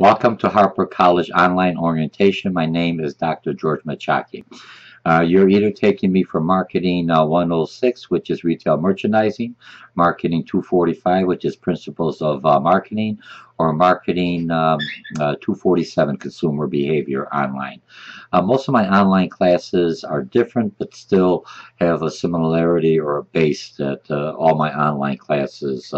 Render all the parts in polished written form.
Welcome to Harper College Online Orientation. My name is Dr. George Mochocki. You're either taking me for Marketing 106, which is Retail Merchandising, Marketing 245, which is Principles of Marketing, or Marketing 247, Consumer Behavior Online. Most of my online classes are different, but still have a similarity or a base that all my online classes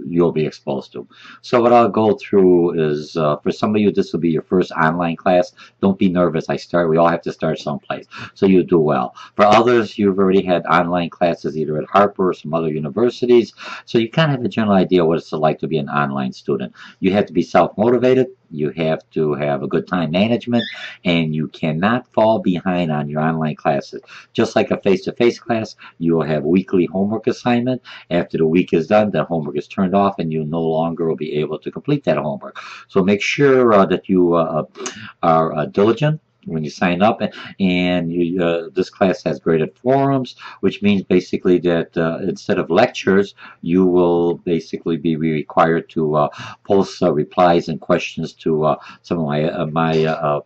you'll be exposed to. So what I'll go through is, for some of you, this will be your first online class. Don't be nervous. We all have to start someplace. So you do well. For others, you've already had online classes either at Harper or some other universities. So you kind of have a general idea what it's like to be an online student. You have to be self-motivated. You have to have a good time management, and you cannot fall behind on your online classes. Just like a face-to-face class, you will have weekly homework assignment. After the week is done, that homework is turned off, and you no longer will be able to complete that homework. So make sure that you are diligent when you sign up, and this class has graded forums, which means basically that instead of lectures, you will basically be required to post replies and questions to some of my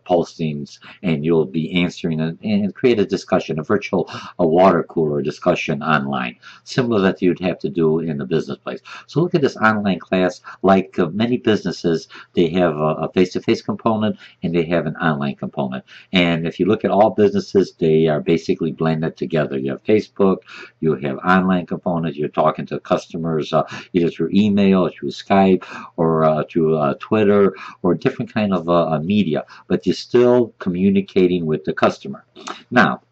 postings, and you'll be answering and create a discussion, a virtual water cooler discussion online, similar that you'd have to do in the business place. So look at this online class. Like many businesses, they have a face-to-face component and they have an online component. And if you look at all businesses, they are basically blended together. You have Facebook, you have online components, you're talking to customers either through email, through Skype, or through Twitter, or different kind of media, but you're still communicating with the customer. Now,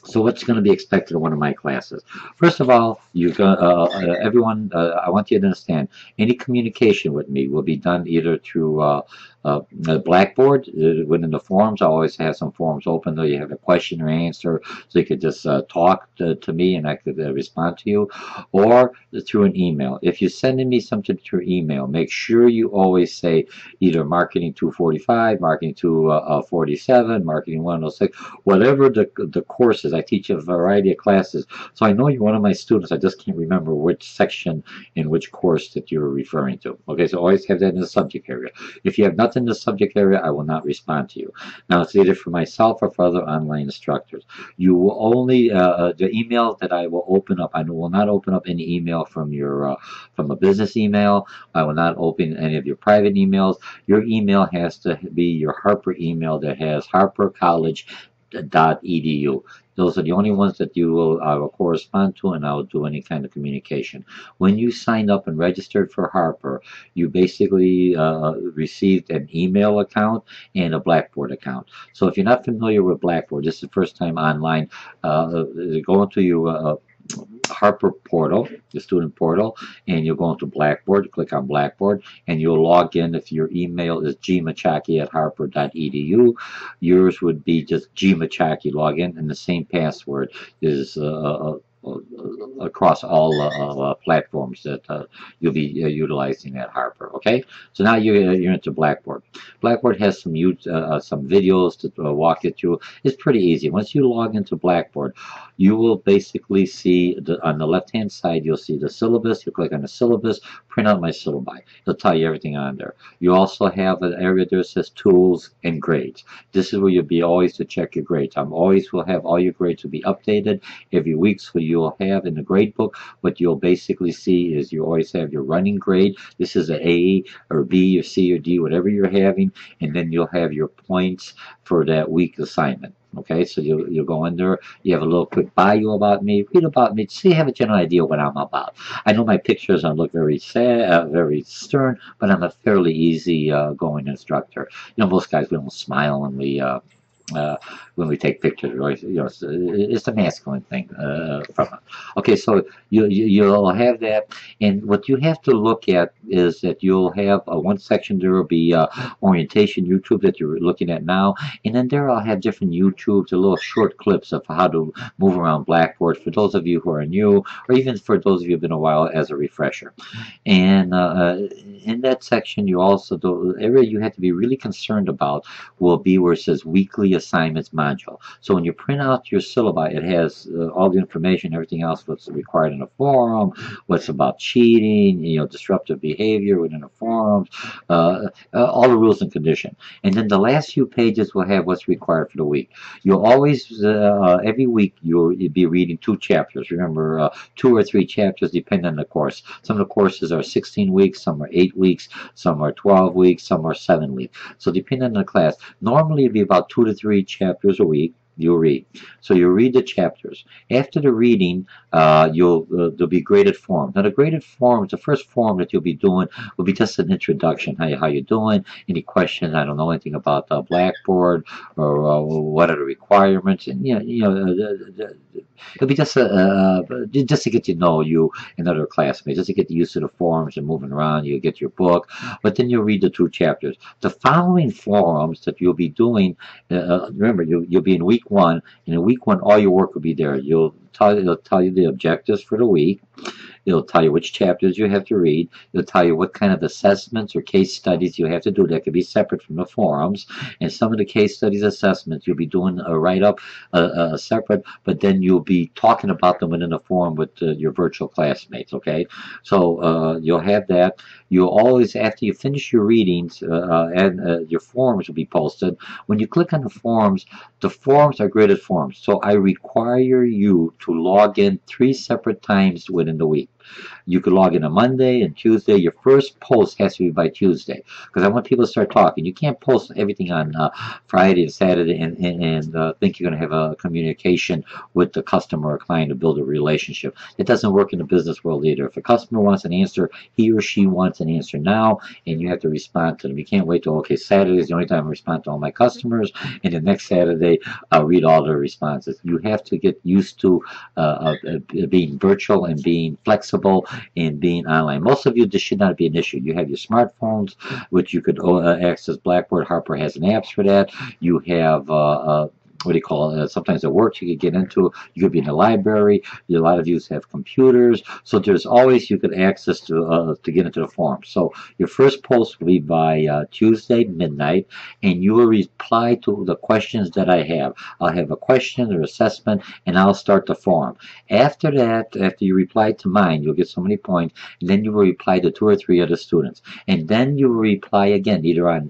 so what's going to be expected of one of my classes? First of all, everyone, I want you to understand, any communication with me will be done either through Blackboard. Within the forums, I always have some forums open, though you have a question or answer, so you could just talk to me and I could respond to you, or through an email. If you're sending me something through email, make sure you always say either Marketing 245, Marketing 247, Marketing 106, whatever the course is. I teach a variety of classes, so I know you're one of my students. I just can't remember which section in which course that you're referring to. Okay, so always have that in the subject area. If you have nothing in the subject area, I will not respond to you. Now, it's either for myself or for other online instructors. You will only, the email that I will open up, I will not open up any email from your, from a business email. I will not open any of your private emails. Your email has to be your Harper email that has harpercollege.edu. Those are the only ones that you will correspond to, and I will do any kind of communication. When you signed up and registered for Harper, you basically received an email account and a Blackboard account. So if you're not familiar with Blackboard, this is the first time online, go into your Harper portal, the student portal, and you'll go into Blackboard, click on Blackboard, and you'll log in. If your email is gmochocki@harper.edu, yours would be just gmochocki login, and the same password is across all platforms that you'll be utilizing at Harper. Okay, so now you're into Blackboard. Blackboard has some videos to walk you through. It's pretty easy. Once you log into Blackboard, you will basically see on the left-hand side, you'll see the syllabus. You click on the syllabus, print out my syllabi. It'll tell you everything on there. You also have an area there that says tools and grades. This is where you'll be always to check your grades. Will have all your grades will be updated every week, so you'll have in the grade book, what you'll basically see is you always have your running grade. This is an A or B or C or D, whatever you're having, and then you'll have your points for that week assignment. Okay, so you'll go in there, you have a little quick bio about me, read about me, so you have a general idea what I'm about. I know my pictures don't look very sad, very stern, but I'm a fairly easy going instructor. You know, most guys, we don't smile when we take pictures, right? You know, it's the masculine thing from it. Okay, so you'll have that, and what you have to look at is that you'll have one section. There will be orientation YouTube that you're looking at now, and then there I'll have different YouTubes, the little short clips of how to move around Blackboard for those of you who are new, or even for those of you who've been a while as a refresher. And in that section, you also, the area you have to be really concerned about will be where it says weekly weekly assignments module. So when you print out your syllabi, it has all the information, everything else what's required in a forum, what's about cheating, disruptive behavior within the forums, all the rules and conditions. And then the last few pages will have what's required for the week. You'll always, every week, you'll be reading 2 chapters. Remember, 2 or 3 chapters depending on the course. Some of the courses are 16 weeks, some are 8 weeks, some are 12 weeks, some are 7 weeks. So depending on the class, normally it'd be about 2 to 3 chapters a week. You'll read. So you'll read the chapters. After the reading, there'll be graded forms. Now the graded forms, the first form that you'll be doing will be just an introduction. How you doing? Any questions? I don't know anything about Blackboard or what are the requirements? And it'll be just to get to know you and other classmates, just to get used to the forms and moving around. You get your book, but then you'll read the 2 chapters. The following forums that you'll be doing, remember you'll be in week 1, and in week 1 all your work will be there. It'll tell you the objectives for the week. It'll tell you which chapters you have to read. It'll tell you what kind of assessments or case studies you have to do that could be separate from the forums. And some of the case studies assessments, you'll be doing a write-up separate, but then you'll be talking about them within a forum with your virtual classmates, okay? So you'll have that. You'll always, after you finish your readings, and your forms will be posted. When you click on the forms are graded forms. So I require you to log in 3 separate times within the week. You could log in on Monday and Tuesday. Your first post has to be by Tuesday, because I want people to start talking. You can't post everything on Friday and Saturday and think you're going to have a communication with the customer or client to build a relationship. It doesn't work in the business world either. If a customer wants an answer, he or she wants an answer now, and you have to respond to them. You can't wait till, okay, Saturday is the only time I respond to all my customers, and the next Saturday I'll read all their responses. You have to get used to being virtual and being flexible and being online. Most of you, this should not be an issue. You have your smartphones, which you could access Blackboard. Harper has an apps for that. You have what do you call it? Sometimes at work you could get into. You could be in the library. A lot of you have computers, so there's always you could access to get into the forum. So your first post will be by Tuesday midnight, and you will reply to the questions that I have. I'll have a question or assessment, and I'll start the forum. After that, after you reply to mine, you'll get so many points, and then you will reply to 2 or 3 other students, and then you will reply again either on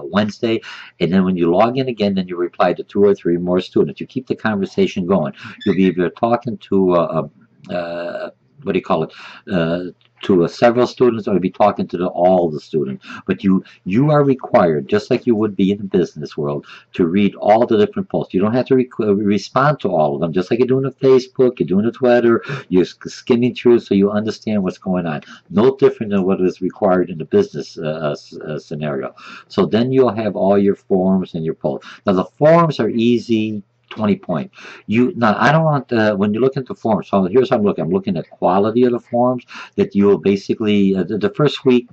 Wednesday, and then when you log in again, then you reply to 2 or 3 more students. You keep the conversation going. You'll be either talking to what do you call it? To several students, or you'll be talking to all the students. But you are required, just like you would be in the business world, to read all the different posts. You don't have to respond to all of them, just like you're doing a Facebook, you're doing a Twitter, you're skimming through so you understand what's going on. No different than what is required in the business scenario. So then you'll have all your forums and your posts. Now the forums are easy. 20 point. Now I don't want when you look at the forms. So here's how I'm looking. I'm looking at quality of the forms. That you will basically the first week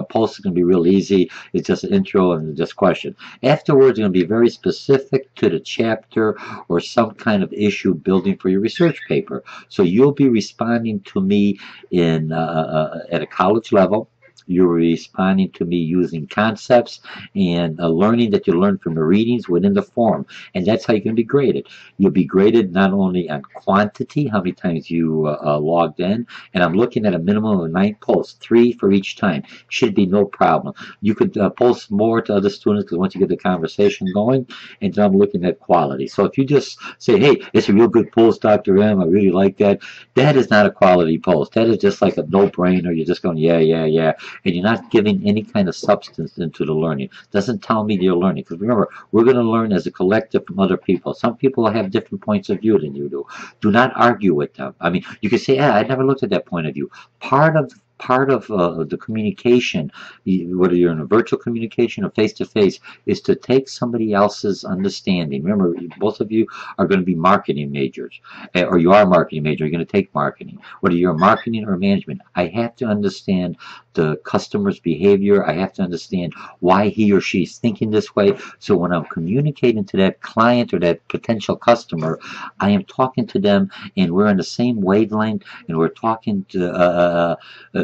post is going to be real easy. It's just an intro and just question. Afterwards, it's going to be very specific to the chapter or some kind of issue building for your research paper. So you'll be responding to me in at a college level. You're responding to me using concepts and learning that you learn from the readings within the forum. And that's how you're going to be graded. You'll be graded not only on quantity, how many times you logged in, and I'm looking at a minimum of 9 posts, 3 for each time. Should be no problem. You could post more to other students because once you get the conversation going, and then I'm looking at quality. So if you just say, hey, it's a real good post, Dr. M, I really like that, that is not a quality post. That is just like a no-brainer. You're just going, yeah, yeah, yeah. And you're not giving any kind of substance into the learning. Doesn't tell me you're learning. Because remember, we're going to learn as a collective from other people. Some people have different points of view than you do. Do not argue with them. I mean, you can say, yeah, I never looked at that point of view. Part of the communication, whether you're in a virtual communication or face-to-face, is to take somebody else's understanding. Remember, both of you are going to be marketing majors, or you are a marketing major, you're going to take marketing. Whether you're marketing or management, I have to understand the customer's behavior. I have to understand why he or she is thinking this way. So when I'm communicating to that client or that potential customer, I am talking to them and we're on the same wavelength, and we're talking to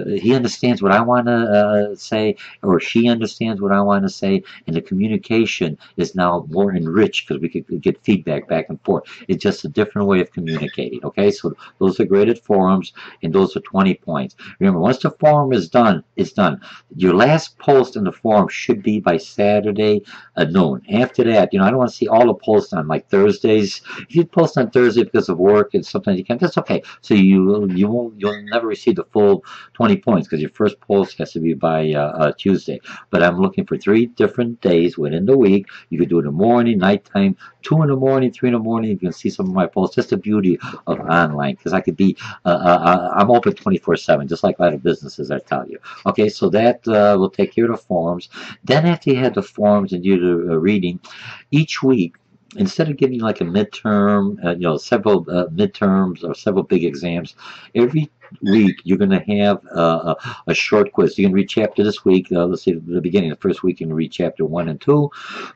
he understands what I want to say, or she understands what I want to say, and the communication is now more enriched because we could get feedback back and forth. It's just a different way of communicating. Okay, so those are graded forums, and those are 20 points. Remember, once the forum is done, it's done. Your last post in the forum should be by Saturday at noon. After that, I don't want to see all the posts on like Thursdays. If you post on Thursday because of work and sometimes you can't, that's okay. So you'll never receive the full 20 points because your first post has to be by Tuesday. But I'm looking for 3 different days within the week. You could do it in the morning, nighttime, 2 in the morning, 3 in the morning. You can see some of my posts. That's the beauty of online, because I could be, I'm open 24/7, just like a lot of businesses, I tell you. Okay, so that will take care of the forms. Then after you have the forms and you do the reading, each week, instead of giving like a midterm, several midterms or several big exams, every week you're going to have a short quiz. You can read chapter this week. Let's say the beginning, the first week, you can read chapter 1 and 2.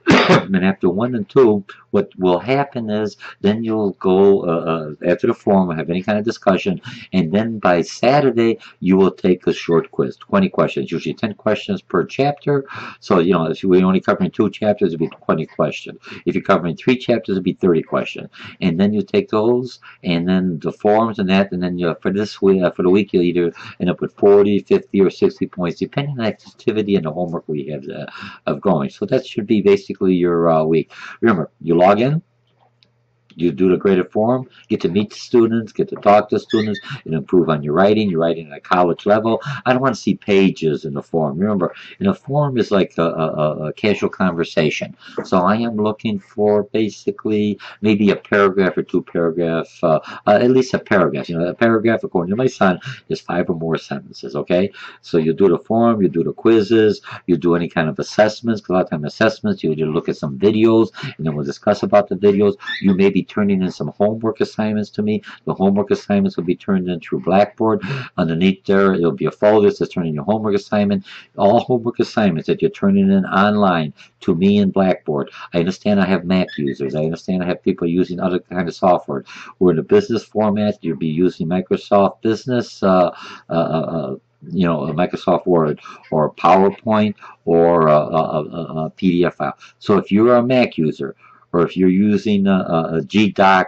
And after 1 and 2, what will happen is then you'll go after the forum, we'll have any kind of discussion, and then by Saturday you will take a short quiz, 20 questions, usually 10 questions per chapter. So if we're only covering 2 chapters, it'd be 20 questions. If you're covering 3 chapters, it'd be 30 questions. And then you take those, and then the forums and that, and then for this week, for the week, you'll either end up with 40, 50, or 60 points, depending on the activity and the homework we have of going. So that should be basically your week. Remember, you log in, you do the graded forum, get to meet the students, get to talk to students, and improve on your writing at a college level. I don't want to see pages in the forum. Remember, in a forum is like a casual conversation. So I am looking for basically maybe a paragraph or 2 paragraphs, at least a paragraph. A paragraph, according to my son, is 5 or more sentences, okay? So you do the forum, you do the quizzes, you do any kind of assessments, because a lot of times assessments, you look at some videos, and then we'll discuss about the videos. You may be turning in some homework assignments to me. The homework assignments will be turned in through Blackboard. Underneath there, it'll be a folder that says turn in your homework assignment. All homework assignments that you're turning in online to me in Blackboard. I understand I have Mac users. I understand I have people using other kind of software. We're in a business format. You'll be using Microsoft Business, Microsoft Word or PowerPoint or a PDF file. So if you're a Mac user, or if you're using a GDoc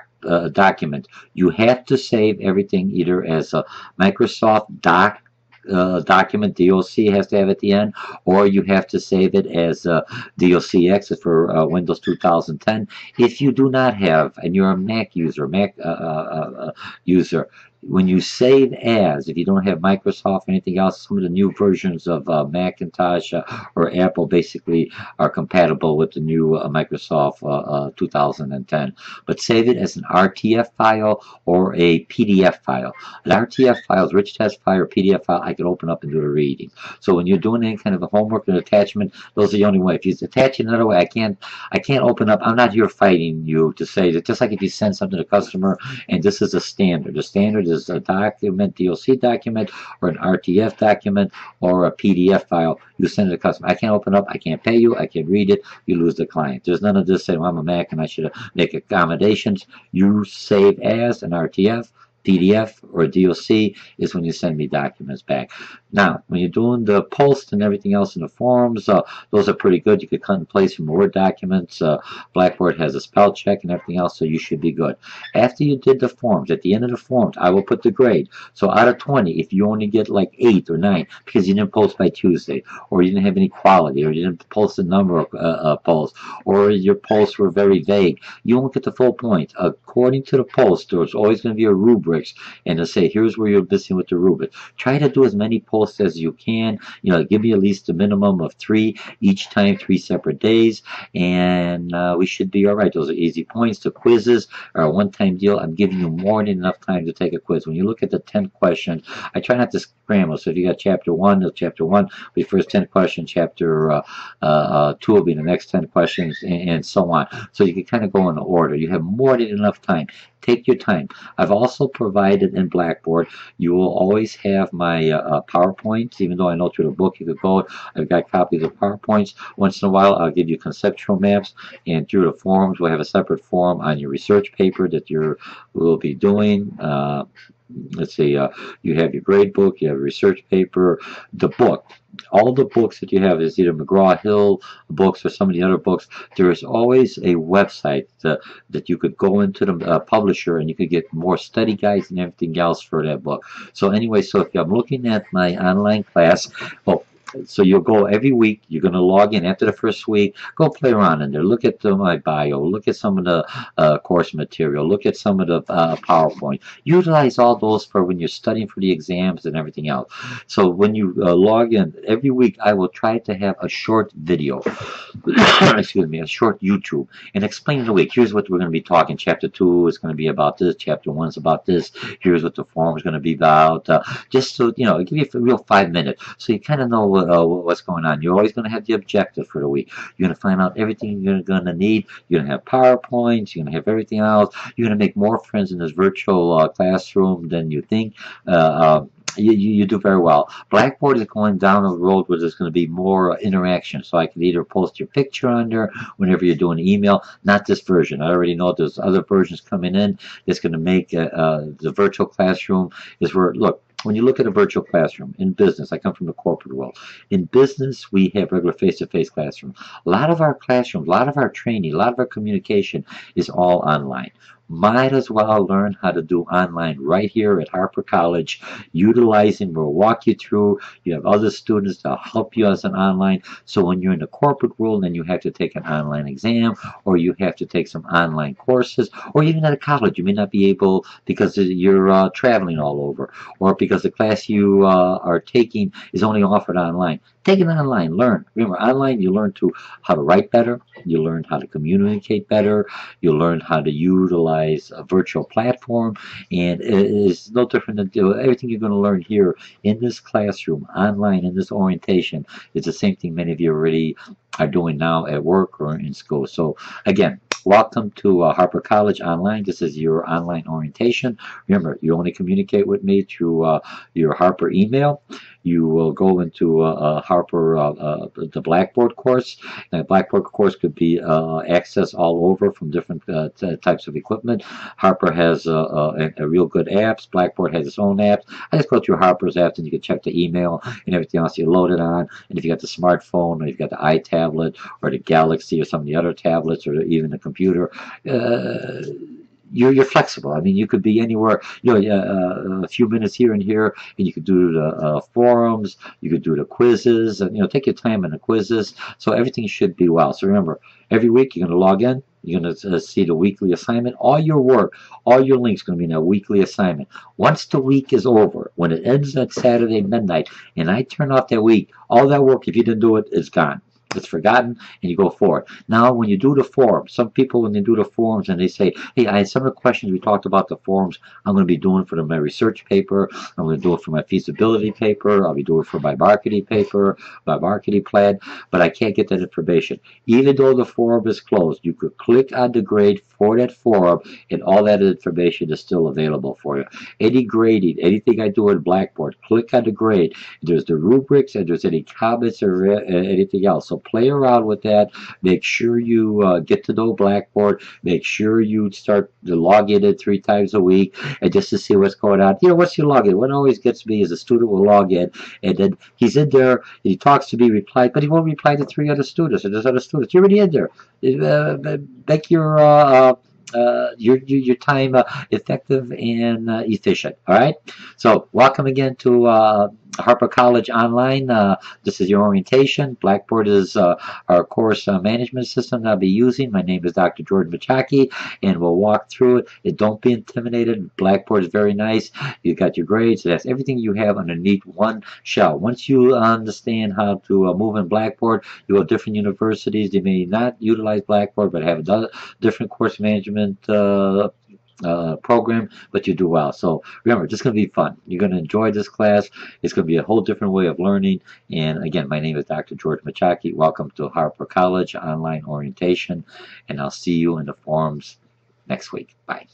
document, you have to save everything either as a Microsoft document, DOC has to have at the end, or you have to save it as DOCX for Windows 2010. If you do not have, and you're a Mac user, when you save as, if you don't have Microsoft or anything else, some of the new versions of Macintosh or Apple basically are compatible with the new Microsoft 2010. But save it as an RTF file or a PDF file. An RTF file is rich text file or PDF file I can open up and do the reading. So when you're doing any kind of a homework or attachment, those are the only way. If you attach it another way, I can't open up. I'm not here fighting you to say that. Just like if you send something to a customer and this is a standard. The standard is a document, DOC document, or an RTF document, or a PDF file. You send it to the customer. I can't open up. I can't pay you. I can't read it. You lose the client. There's none of this saying, well, I'm a Mac and I should make accommodations. You save as an RTF, PDF, or DOC is when you send me documents back. Now, when you're doing the post and everything else in the forums, those are pretty good. You could cut and paste from Word documents. Blackboard has a spell check and everything else, so you should be good. After you did the forms, at the end of the forms, I will put the grade. So out of 20, if you only get like 8 or 9 because you didn't post by Tuesday, or you didn't have any quality, or you didn't post a number of posts, or your posts were very vague, you won't get the full point. According to the post, there's always going to be a rubrics, and they'll say, here's where you're missing with the rubric. Try to do as many posts as you can. Give me at least a minimum of 3 each time, 3 separate days, and we should be all right. Those are easy points. The quizzes are a one-time deal. I'm giving you more than enough time to take a quiz. When you look at the 10 questions, I try not to scramble. So if you got chapter 1, will be first 10 questions. Chapter 2 will be the next 10 questions, and so on. So you can kind of go in order. You have more than enough time. Take your time. I've also provided in Blackboard, you will always have my PowerPoints, even though I know through the book you could go. I've got copies of PowerPoints. Once in a while, I'll give you conceptual maps, and through the forums, we'll have a separate forum on your research paper that you will be doing. let's see, you have your grade book, you have a research paper, the book. All the books that you have is either McGraw-Hill books or some of the other books. There is always a website that you could go into the publisher and you could get more study guides and everything else for that book. So anyway, so if I'm looking at my online class, well, so you'll go every week. You're going to log in after the first week. Go play around in there. Look at my bio. Look at some of the course material. Look at some of the PowerPoint. Utilize all those for when you're studying for the exams and everything else. So when you log in every week, I will try to have a short video, excuse me, a short YouTube, and explain the week. Here's what we're going to be talking. Chapter 2 is going to be about this. Chapter 1 is about this. Here's what the forum is going to be about. Just so, you know, give you a real 5 minutes so you kind of know what's going on. You're always going to have the objective for the week. You're going to find out everything you're going to need. You're going to have PowerPoints. You're going to have everything else. You're going to make more friends in this virtual classroom than you think. You do very well. Blackboard is going down a road where there's going to be more interaction. So I can either post your picture on there whenever you're doing email. Not this version. I already know there's other versions coming in. It's going to make the virtual classroom is where, look, when you look at a virtual classroom in business, I come from the corporate world. In business, we have regular face-to-face classroom. A lot of our classrooms, a lot of our training, a lot of our communication is all online. Might as well learn how to do online right here at Harper College, utilizing, we'll walk you through. You have other students to help you as an online. So when you're in the corporate world and you have to take an online exam, or you have to take some online courses, or even at a college, you may not be able because you're traveling all over, or because the class you are taking is only offered online. Take it online, learn. Remember, online you learn how to write better, you learn how to communicate better, you learn how to utilize a virtual platform, and it is no different than everything you're going to learn here in this classroom, online, in this orientation. It's the same thing many of you already are doing now at work or in school. So again, welcome to Harper College Online. This is your online orientation. Remember, you only communicate with me through your Harper email. You will go into Harper, the Blackboard course. That Blackboard course could be accessed all over from different types of equipment. Harper has a real good apps. Blackboard has its own apps. I just go through Harper's apps and you can check the email and everything else you load it on. And if you got the smartphone, or you've got the iTablet, or the Galaxy, or some of the other tablets, or even the computer, you're flexible. I mean, you could be anywhere, you know, a few minutes here and here, and you could do the forums, you could do the quizzes, and, you know, take your time in the quizzes. So everything should be well. So remember, every week you're going to log in, you're going to see the weekly assignment. All your work, all your links going to be in a weekly assignment. Once the week is over, when it ends at Saturday midnight, and I turn off that week, all that work, if you didn't do it, is gone. It's forgotten, and you go forward. Now, when you do the forums, some people, when they do the forums and they say, hey, I had some of the questions we talked about the forums, I'm going to be doing for my research paper, I'm going to do it for my feasibility paper, I'll be doing it for my marketing paper, my marketing plan, but I can't get that information. Even though the forum is closed, you could click on the grade for that forum, and all that information is still available for you. Any grading, anything I do in Blackboard, click on the grade. There's the rubrics, and there's any comments or anything else. So play around with that. Make sure you get to know Blackboard. Make sure you start to log in it 3 times a week, and just to see what's going on. You know, once you log in, what always gets me is a student will log in, and then he's in there, he talks to me, replies, but he won't reply to 3 other students, and there's other students. You're already in there. Make your time effective and efficient. All right. So welcome again to Harper College Online. This is your orientation. Blackboard is our course management system that I'll be using. My name is Dr. George Mochocki, and we'll walk through it. And don't be intimidated. Blackboard is very nice. You got your grades. It has everything you have underneath one shell. Once you understand how to move in Blackboard, you go to different universities. They may not utilize Blackboard, but have a different course management program, but you do well. So remember, this is going to be fun. You're going to enjoy this class. It's going to be a whole different way of learning. And again, my name is Dr. George Mochocki. Welcome to Harper College Online Orientation, and I'll see you in the forums next week. Bye.